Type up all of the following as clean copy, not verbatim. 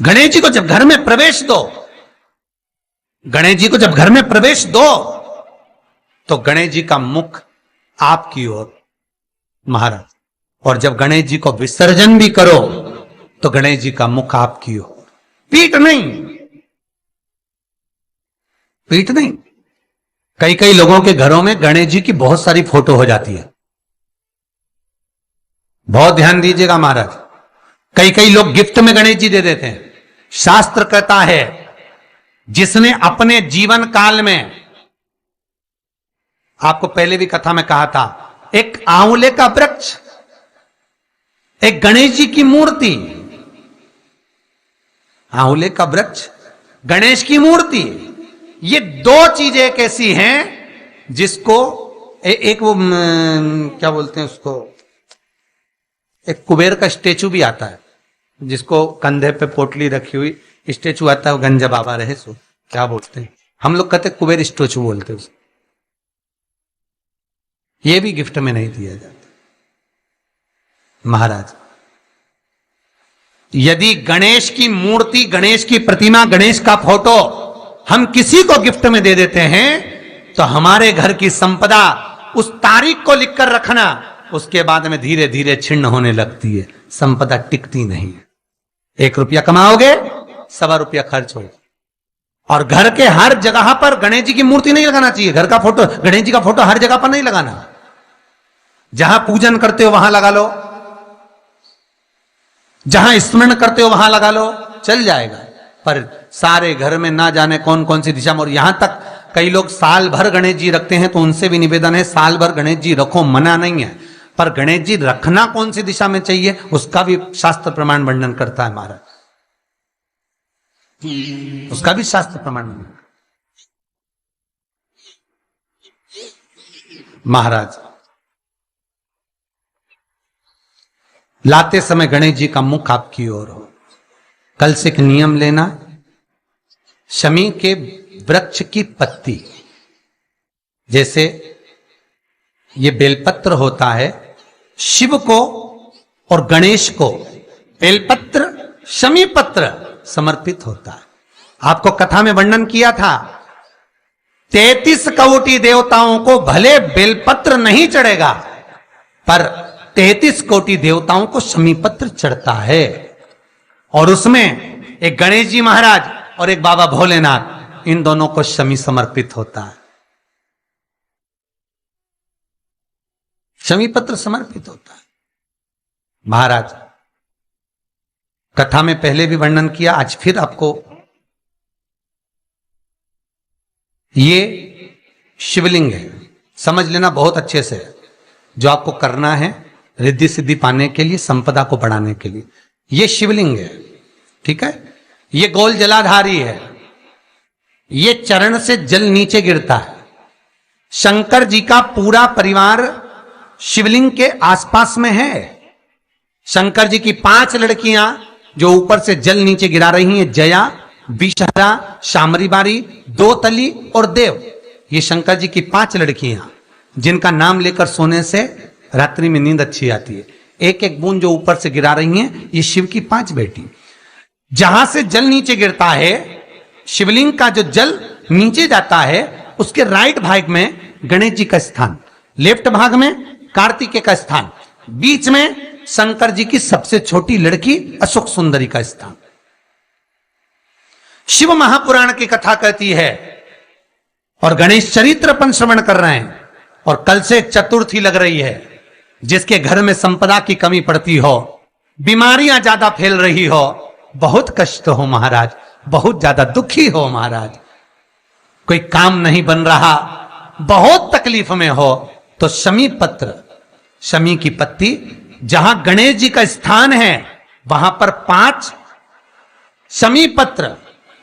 गणेश जी को जब घर में प्रवेश दो, गणेश जी को जब घर में प्रवेश दो तो गणेश जी का मुख आपकी ओर महाराज, और जब गणेश जी को विसर्जन भी करो तो गणेश जी का मुख आपकी ओर, पीठ नहीं, पीठ नहीं। कई कई लोगों के घरों में गणेश जी की बहुत सारी फोटो हो जाती है, बहुत ध्यान दीजिएगा महाराज। कई कई लोग गिफ्ट में गणेश जी दे देते हैं। शास्त्र कहता है जिसने अपने जीवन काल में, आपको पहले भी कथा में कहा था, एक आंवले का वृक्ष, एक गणेश जी की मूर्ति, आंवले का वृक्ष, गणेश की मूर्ति, ये दो चीजें एक ऐसी हैं जिसको एक वो क्या बोलते हैं उसको, एक कुबेर का स्टेचू भी आता है जिसको कंधे पे पोटली रखी हुई स्टेचू आता है, वो गंजा बाबा रहे सो, क्या बोलते हैं हम लोग, कहते कुबेर स्टेचू बोलते हैं उसको। ये भी गिफ्ट में नहीं दिया जाता महाराज। यदि गणेश की मूर्ति, गणेश की प्रतिमा, गणेश का फोटो हम किसी को गिफ्ट में दे देते हैं तो हमारे घर की संपदा उस तारीख को लिखकर रखना, उसके बाद में धीरे धीरे छिन्न होने लगती है, संपदा टिकती नहीं है। 1 रुपया कमाओगे, 1.25 रुपया खर्च होगा। और घर के हर जगह पर गणेश जी की मूर्ति नहीं लगाना चाहिए, घर का फोटो, गणेश जी का फोटो हर जगह पर नहीं लगाना। जहां पूजन करते हो वहां लगा लो, जहां स्मरण करते हो वहां लगा लो, चल जाएगा। पर सारे घर में ना जाने कौन कौन सी दिशा में, और यहां तक कई लोग साल भर गणेश जी रखते हैं, तो उनसे भी निवेदन है साल भर गणेश जी रखो, मना नहीं है, पर गणेश जी रखना कौन सी दिशा में चाहिए उसका भी शास्त्र प्रमाण वर्णन करता है महाराज, उसका भी शास्त्र प्रमाण महाराज। लाते समय गणेश जी का मुख आपकी ओर हो। कल से एक नियम लेना, शमी के वृक्ष की पत्ती, जैसे ये बेलपत्र होता है, शिव को और गणेश को बेलपत्र, शमी पत्र समर्पित होता है। आपको कथा में वर्णन किया था 33 कोटि देवताओं को भले बेलपत्र नहीं चढ़ेगा, पर 33 कोटि देवताओं को शमी पत्र चढ़ता है। और उसमें एक गणेश जी महाराज और एक बाबा भोलेनाथ, इन दोनों को शमी समर्पित होता है, शमी पत्र समर्पित होता है महाराज। कथा में पहले भी वर्णन किया, आज फिर आपको, ये शिवलिंग है, समझ लेना बहुत अच्छे से, जो आपको करना है रिद्धि सिद्धि पाने के लिए, संपदा को बढ़ाने के लिए। ये शिवलिंग है, ठीक है। ये गोल जलाधारी है, ये चरण से जल नीचे गिरता है। शंकर जी का पूरा परिवार शिवलिंग के आसपास में है। शंकर जी की 5 लड़कियां जो ऊपर से जल नीचे गिरा रही हैं, जया, विषहरा, शामरी बारी, 2 तली और देव, ये शंकर जी की 5 लड़कियां जिनका नाम लेकर सोने से रात्रि में नींद अच्छी आती है। एक एक बूंद जो ऊपर से गिरा रही हैं, ये शिव की 5 बेटी। जहां से जल नीचे गिरता है, शिवलिंग का जो जल नीचे जाता है, उसके राइट भाग में गणेश जी का स्थान, लेफ्ट भाग में कार्तिकेय का स्थान, बीच में शंकर जी की सबसे छोटी लड़की अशोक सुंदरी का स्थान। शिव महापुराण की कथा कहती है, और गणेश चरित्र अपन श्रवण कर रहे हैं, और कल से चतुर्थी लग रही है। जिसके घर में संपदा की कमी पड़ती हो, बीमारियां ज्यादा फैल रही हो, बहुत कष्ट हो महाराज, बहुत ज्यादा दुखी हो महाराज, कोई काम नहीं बन रहा, बहुत तकलीफ में हो, तो शमी पत्र, शमी की पत्ती, जहां गणेश जी का स्थान है वहां पर 5 शमी पत्र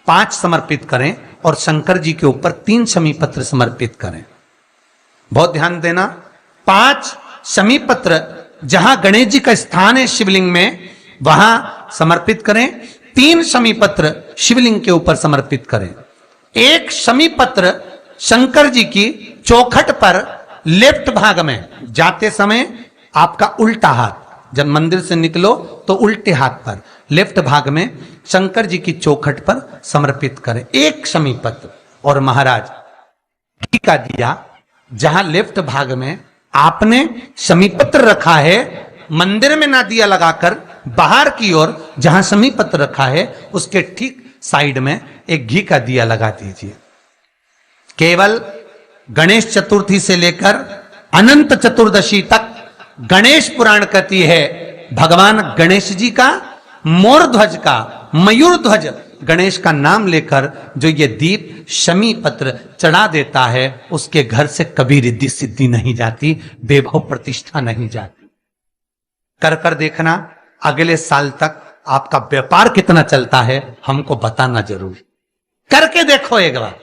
5 समर्पित करें, और शंकर जी के ऊपर 3 शमी पत्र समर्पित करें। बहुत ध्यान देना, 5 शमी पत्र जहां गणेश जी का स्थान है शिवलिंग में, वहां समर्पित करें। 3 शमी पत्र शिवलिंग के ऊपर समर्पित करें। 1 शमी पत्र शंकर जी की चौखट पर लेफ्ट भाग में, जाते समय आपका उल्टा हाथ, जब मंदिर से निकलो तो उल्टे हाथ पर लेफ्ट भाग में शंकर जी की चौखट पर समर्पित करें, एक शमी पत्र। और महाराज घी का दिया जहां लेफ्ट भाग में आपने शमी पत्र रखा है, मंदिर में ना दिया लगाकर बाहर की ओर जहां शमी पत्र रखा है उसके ठीक साइड में एक घी का दिया लगा दीजिए। केवल गणेश चतुर्थी से लेकर अनंत चतुर्दशी तक गणेश पुराण कहती है भगवान गणेश जी का मोर ध्वज का, मयूर ध्वज गणेश का नाम लेकर जो ये दीप शमी पत्र चढ़ा देता है उसके घर से कभी रिद्धि सिद्धि नहीं जाती, वैभव प्रतिष्ठा नहीं जाती। कर कर देखना, अगले साल तक आपका व्यापार कितना चलता है हमको बताना जरूर, करके देखो एक बार।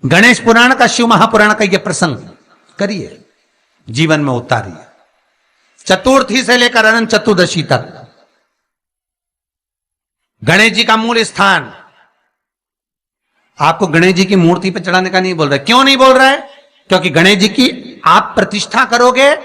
गणेश पुराण का, शिव महापुराण का यह प्रसंग करिए, जीवन में उतारिए। चतुर्थी से लेकर अनंत चतुर्दशी तक गणेश जी का मूल स्थान। आपको गणेश जी की मूर्ति पर चढ़ाने का नहीं बोल रहा है। क्यों नहीं बोल रहा है? क्योंकि गणेश जी की आप प्रतिष्ठा करोगे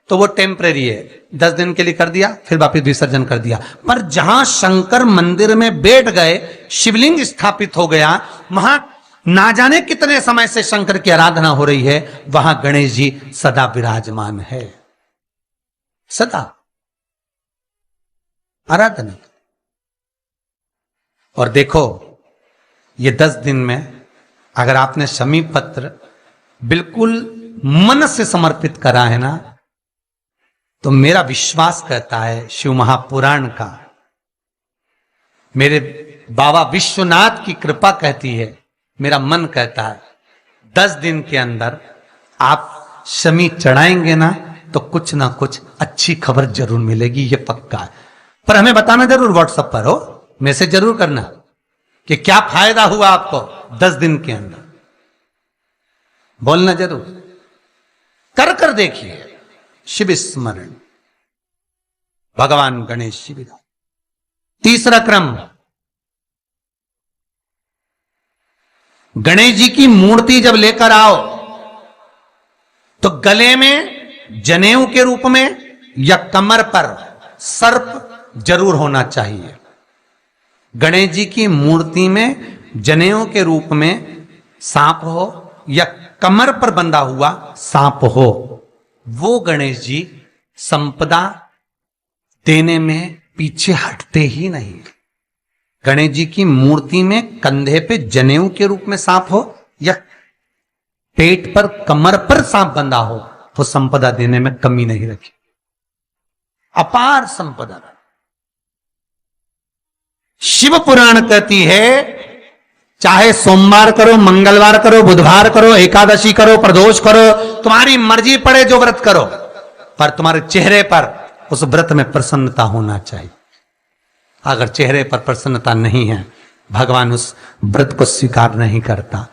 तो वो टेम्परेरी है, 10 दिन के लिए कर दिया फिर वापस विसर्जन कर दिया। पर जहां शंकर मंदिर में बैठ गए, शिवलिंग स्थापित हो गया, वहां ना जाने कितने समय से शंकर की आराधना हो रही है, वहां गणेश जी सदा विराजमान है, सदा आराधना। और देखो ये 10 दिन में अगर आपने शमी पत्र बिल्कुल मन से समर्पित करा है ना, तो मेरा विश्वास कहता है शिव महापुराण का, मेरे बाबा विश्वनाथ की कृपा कहती है, मेरा मन कहता है 10 दिन के अंदर आप शमी चढ़ाएंगे ना तो कुछ ना कुछ अच्छी खबर जरूर मिलेगी, ये पक्का है। पर हमें बताना जरूर, व्हाट्सएप पर हो, मैसेज जरूर करना कि क्या फायदा हुआ आपको 10 दिन के अंदर, बोलना जरूर, कर कर देखिए। शिव स्मरण, भगवान गणेश शिविरा। तीसरा क्रम, गणेश जी की मूर्ति जब लेकर आओ तो गले में जनेऊ के रूप में या कमर पर सर्प जरूर होना चाहिए। गणेश जी की मूर्ति में जनेऊ के रूप में सांप हो या कमर पर बंधा हुआ सांप हो, वो गणेश जी संपदा देने में पीछे हटते ही नहीं। गणेश जी की मूर्ति में कंधे पे जनेऊ के रूप में सांप हो या पेट पर, कमर पर सांप बंधा हो, तो संपदा देने में कमी नहीं रखी, अपार संपदा। शिव पुराण कहती है चाहे सोमवार करो, मंगलवार करो, बुधवार करो, एकादशी करो, प्रदोष करो, तुम्हारी मर्जी पड़े जो व्रत करो, पर तुम्हारे चेहरे पर उस व्रत में प्रसन्नता होना चाहिए। अगर चेहरे पर प्रसन्नता नहीं है, भगवान उस व्रत को स्वीकार नहीं करता।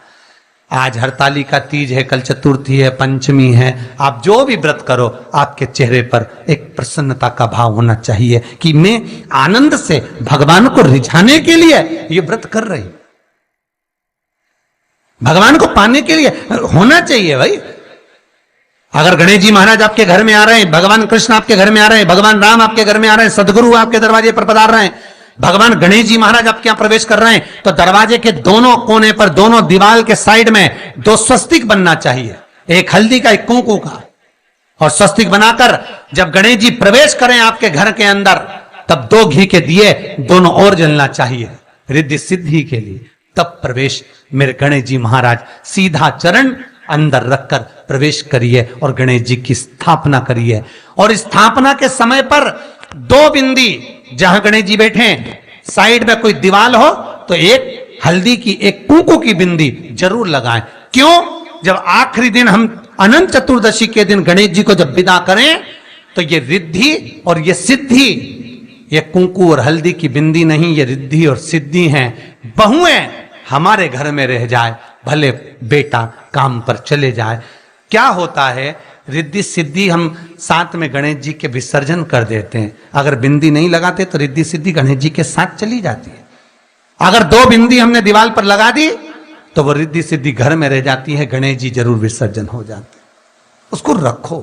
आज हरतालिका तीज है, कल चतुर्थी है, पंचमी है, आप जो भी व्रत करो आपके चेहरे पर एक प्रसन्नता का भाव होना चाहिए कि मैं आनंद से भगवान को रिझाने के लिए ये व्रत कर रही, भगवान को पाने के लिए होना चाहिए भाई। अगर गणेश जी महाराज आपके घर में आ रहे हैं, भगवान कृष्ण आपके घर में आ रहे हैं, भगवान राम आपके घर में आ रहे हैं, सदगुरु आपके दरवाजे पर पधार रहे हैं, भगवान गणेश जी महाराज आपके यहां प्रवेश कर रहे हैं, तो दरवाजे के दोनों कोने पर, दोनों दीवार के साइड में 2 स्वस्तिक बनना चाहिए, एक हल्दी का, एक कुंकू का। और स्वस्तिक बनाकर जब गणेश जी प्रवेश करें आपके घर के अंदर, तब 2 घी के दिए दोनों ओर जलना चाहिए रिद्धि सिद्धि के लिए। तब प्रवेश मेरे गणेश जी महाराज सीधा चरण अंदर रखकर प्रवेश करिए और गणेश जी की स्थापना करिए। और स्थापना के समय पर 2 बिंदी, जहां गणेश जी बैठे साइड में कोई दीवार हो तो एक हल्दी की, एक कुंकू की बिंदी जरूर लगाएं। क्यों? जब आखिरी दिन हम अनंत चतुर्दशी के दिन गणेश जी को जब विदा करें तो ये रिद्धि और ये सिद्धि, ये कुंकू और हल्दी की बिंदी नहीं, ये रिद्धि और सिद्धि हैं। बहुएं हमारे घर में रह जाए, भले बेटा काम पर चले जाए। क्या होता है, रिद्धि सिद्धि हम साथ में गणेश जी के विसर्जन कर देते हैं। अगर बिंदी नहीं लगाते तो रिद्धि सिद्धि गणेश जी के साथ चली जाती है। अगर 2 बिंदी हमने दीवार पर लगा दी तो वो रिद्धि सिद्धि घर में रह जाती है, गणेश जी जरूर विसर्जन हो जाते हैं। उसको रखो।